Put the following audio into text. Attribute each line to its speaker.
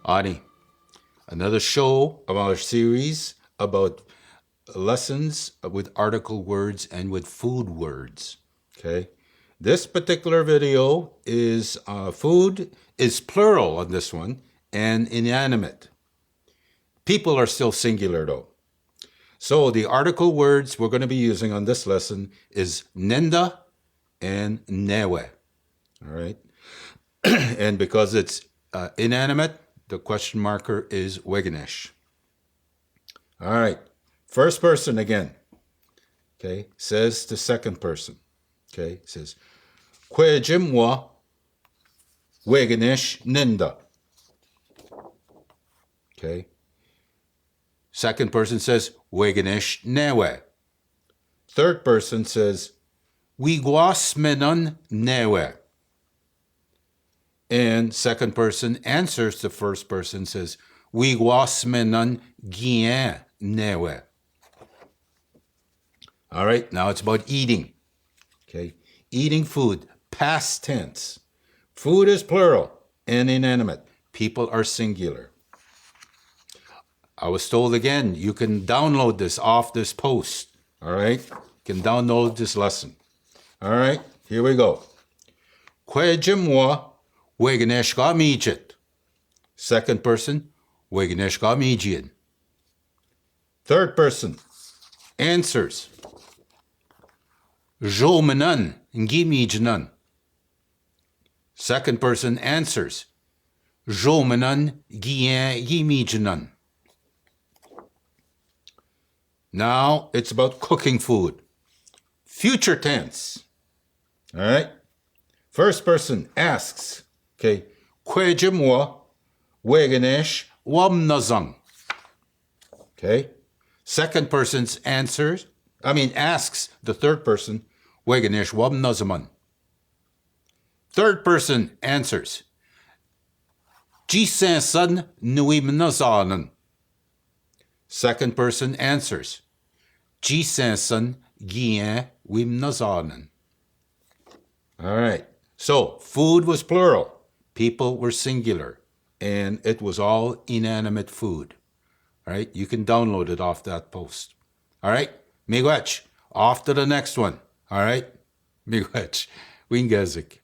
Speaker 1: Ani, another show of our series about lessons with article words and with food words. Okay, this particular video is food is plural on this one and inanimate. People are still singular though. So the article words we're going to be using on this lesson is nenda and newe. All right, and because it's inanimate, the question marker is weganesh. All right, first person again. Okay, says to second person. Okay, says kwejimwa weganesh ninda. Okay, second person says weganesh newe. Third person says wiguasmenon newe. And second person answers the first person, says, wiguasmenon gien newe. All right, now it's about eating. Okay, eating food, past tense. Food is plural and inanimate. People are singular. I was told again, you can download this off this post. All right, you can download this lesson. All right, here we go. Kwejimwa weganeshka mijit. Second person, weganeshka mijian. Third person answers, jomenan ngimijnan. Second person answers, jomenan gien gimijnan. Now it's about cooking food. Future tense. All right. First person asks, okay, kwejimwa weganesh wamnazang. Okay. Second person asks the third person, weganesh wamnazaman. Third person answers, jisensan nuimnazanan. Second person answers, jisensan gien wimnazanan. All right. So food was plural. People were singular. And it was all inanimate food. All right. You can download it off that post. All right. Miigwech. Off to the next one. All right. Miigwech. Wingazik.